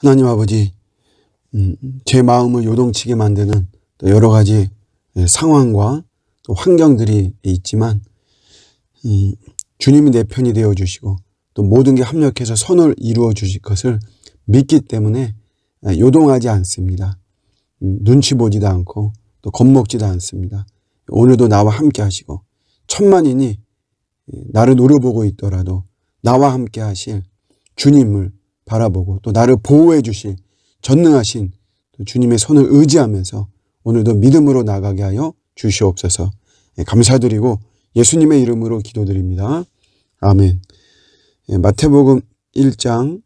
하나님 아버지, 제 마음을 요동치게 만드는 또 여러 가지 상황과 또 환경들이 있지만 주님이 내 편이 되어주시고 또 모든 게 합력해서 선을 이루어 주실 것을 믿기 때문에 요동하지 않습니다. 눈치 보지도 않고 또 겁먹지도 않습니다. 오늘도 나와 함께 하시고 천만인이 나를 노려보고 있더라도 나와 함께 하실 주님을 바라보고 또 나를 보호해 주실 전능하신 주님의 손을 의지하면서 오늘도 믿음으로 나가게 하여 주시옵소서. 감사드리고 예수님의 이름으로 기도드립니다. 아멘. 마태복음 1장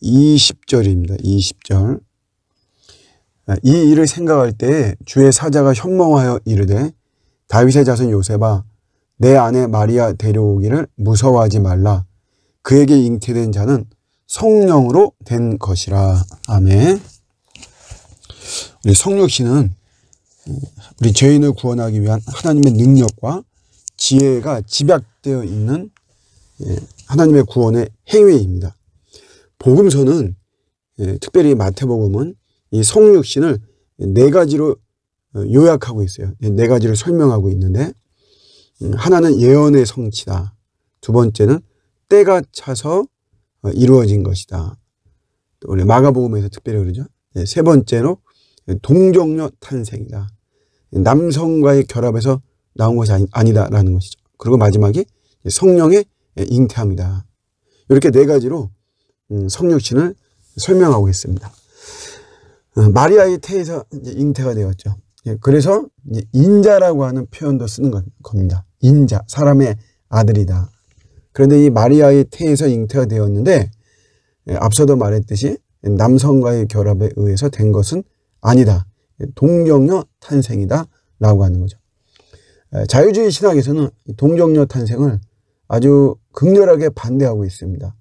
20절입니다. 20절. 이 일을 생각할 때 주의 사자가 현몽하여 이르되 다윗의 자손 요셉아 내 아내 마리아 데려오기를 무서워하지 말라. 그에게 잉태된 자는 성령으로 된 것이라. 아멘. 우리 성육신은 우리 죄인을 구원하기 위한 하나님의 능력과 지혜가 집약되어 있는 하나님의 구원의 행위입니다. 복음서는 특별히 마태복음은 이 성육신을 네 가지로 요약하고 있어요. 네 가지를 설명하고 있는데 하나는 예언의 성취다. 두 번째는 때가 차서 이루어진 것이다. 또 우리 마가복음에서 특별히 그러죠. 세 번째로 동정녀 탄생이다. 남성과의 결합에서 나온 것이 아니다라는 것이죠. 그리고 마지막이 성령의 잉태함이다. 이렇게 네 가지로 성육신을 설명하고 있습니다. 마리아의 태에서 잉태가 되었죠. 그래서 인자라고 하는 표현도 쓰는 겁니다. 인자, 사람의 아들이다. 그런데 이 마리아의 태에서 잉태가 되었는데 앞서도 말했듯이 남성과의 결합에 의해서 된 것은 아니다. 동정녀 탄생이다 라고 하는 거죠. 자유주의 신학에서는 동정녀 탄생을 아주 극렬하게 반대하고 있습니다.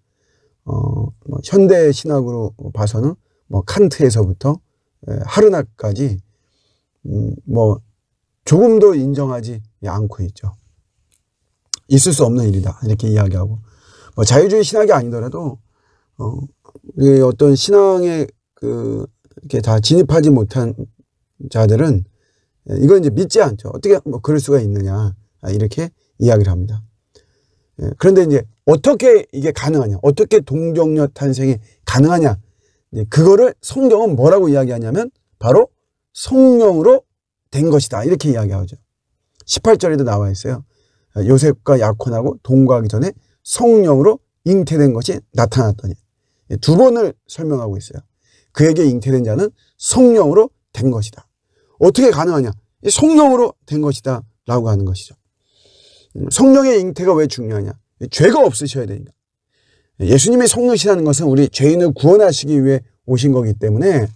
현대 신학으로 봐서는 칸트에서부터 하르나까지 조금도 인정하지 않고 있죠. 있을 수 없는 일이다 이렇게 이야기하고 자유주의 신학이 아니더라도 어떤 신앙에 이렇게 다 진입하지 못한 자들은 이건 이제 믿지 않죠. 어떻게 그럴 수가 있느냐 이렇게 이야기를 합니다. 그런데 이제 어떻게 이게 가능하냐, 어떻게 동정녀 탄생이 가능하냐, 그거를 성경은 뭐라고 이야기하냐면 바로 성령으로 된 것이다 이렇게 이야기하죠. 18절에도 나와 있어요. 요셉과 약혼하고 동거하기 전에 성령으로 잉태된 것이 나타났더니 두 번을 설명하고 있어요. 그에게 잉태된 자는 성령으로 된 것이다. 어떻게 가능하냐? 성령으로 된 것이다 라고 하는 것이죠. 성령의 잉태가 왜 중요하냐? 죄가 없으셔야 되니까. 예수님의 성육신하는 것은 우리 죄인을 구원하시기 위해 오신 거기 때문에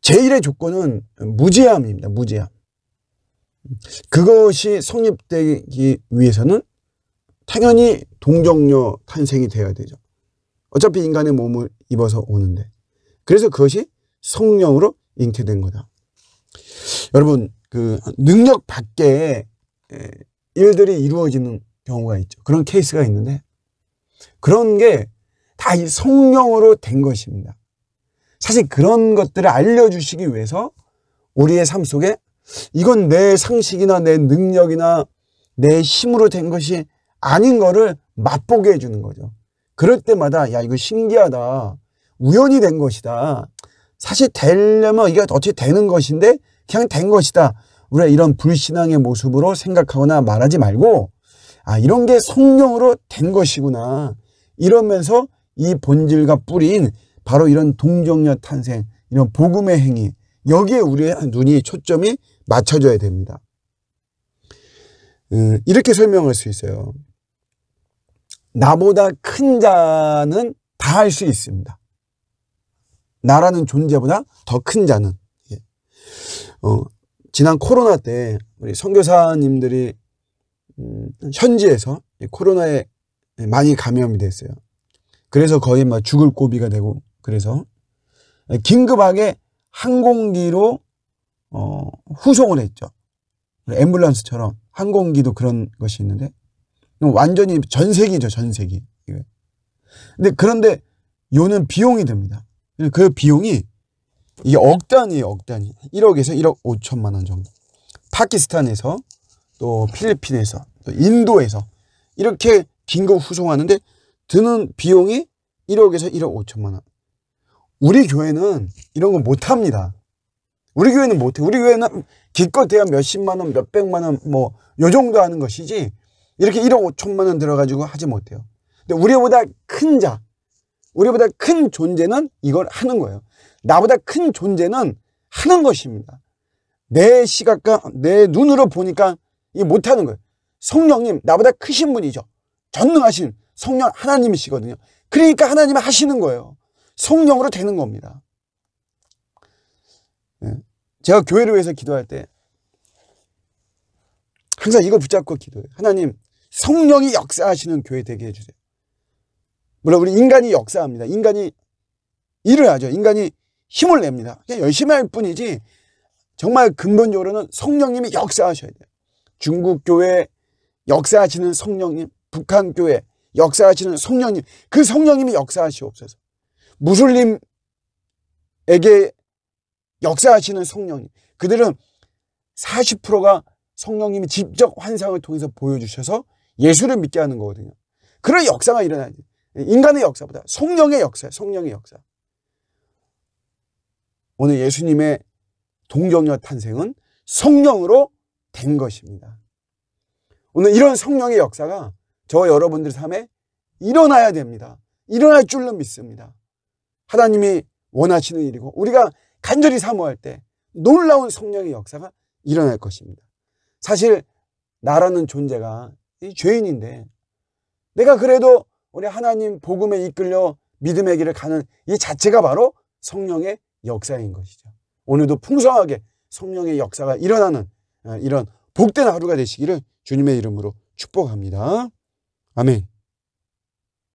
제1의 조건은 무죄함입니다. 무죄함. 그것이 성립되기 위해서는 당연히 동정녀 탄생이 되어야 되죠. 어차피 인간의 몸을 입어서 오는데. 그래서 그것이 성령으로 잉태된 거다. 여러분, 능력 밖에 일들이 이루어지는 경우가 있죠. 그런 케이스가 있는데 그런 게 다 이 성령으로 된 것입니다. 사실 그런 것들을 알려주시기 위해서 우리의 삶 속에 이건 내 상식이나 내 능력이나 내 힘으로 된 것이 아닌 거를 맛보게 해주는 거죠. 그럴 때마다 야 이거 신기하다. 우연히 된 것이다. 사실 되려면 이게 어떻게 되는 것인데 그냥 된 것이다. 우리가 이런 불신앙의 모습으로 생각하거나 말하지 말고 이런 게 성령으로 된 것이구나. 이러면서 이 본질과 뿌리인 바로 이런 동정녀 탄생, 이런 복음의 행위, 여기에 우리의 눈이 초점이 맞춰져야 됩니다. 이렇게 설명할 수 있어요. 나보다 큰 자는 다 할 수 있습니다. 나라는 존재보다 더 큰 자는. 지난 코로나 때 우리 선교사님들이 현지에서 코로나에 많이 감염이 됐어요. 그래서 거의 죽을 고비가 되고 그래서 긴급하게 항공기로 후송을 했죠. 앰뷸런스처럼 항공기도 그런 것이 있는데 완전히 전세기죠. 전세기. 근데 그런데 요는 비용이 됩니다. 그 비용이 이게 억 단위예요, 억 단위. 1억에서 1억 5천만 원 정도. 파키스탄에서 또 필리핀에서 또 인도에서 이렇게 긴급 후송하는데 드는 비용이 1억에서 1억 5천만 원. 우리 교회는 이런 거 못합니다. 우리 교회는 못해. 우리 교회는 기껏해야 몇십만 원, 몇백만 원 뭐 요 정도 하는 것이지 이렇게 1억 5천만 원 들어가지고 하지 못해요. 근데 우리보다 큰 자, 우리보다 큰 존재는 이걸 하는 거예요. 나보다 큰 존재는 하는 것입니다. 내 시각과 내 눈으로 보니까 이게 못하는 거예요. 성령님, 나보다 크신 분이죠. 전능하신 성령 하나님이시거든요. 그러니까 하나님이 하시는 거예요. 성령으로 되는 겁니다. 제가 교회를 위해서 기도할 때 항상 이거 붙잡고 기도해요. 하나님, 성령이 역사하시는 교회 되게 해주세요. 물론 우리 인간이 역사합니다. 인간이 일을 하죠. 인간이 힘을 냅니다. 그냥 열심히 할 뿐이지 정말 근본적으로는 성령님이 역사하셔야 돼요. 중국 교회 역사하시는 성령님, 북한 교회 역사하시는 성령님, 그 성령님이 역사하시옵소서. 무슬림에게 역사하시는 성령님, 그들은 40%가 성령님이 직접 환상을 통해서 보여주셔서 예수를 믿게 하는 거거든요. 그런 역사가 일어나야 돼요. 인간의 역사보다 성령의 역사예요. 성령의 역사. 오늘 예수님의 동정녀 탄생은 성령으로 된 것입니다. 오늘 이런 성령의 역사가 저와 여러분들 삶에 일어나야 됩니다. 일어날 줄로 믿습니다. 하나님이 원하시는 일이고 우리가 간절히 사모할 때 놀라운 성령의 역사가 일어날 것입니다. 사실 나라는 존재가 죄인인데 내가 그래도 우리 하나님 복음에 이끌려 믿음의 길을 가는 이 자체가 바로 성령의 역사인 것이죠. 오늘도 풍성하게 성령의 역사가 일어나는 이런 복된 하루가 되시기를 주님의 이름으로 축복합니다. 아멘.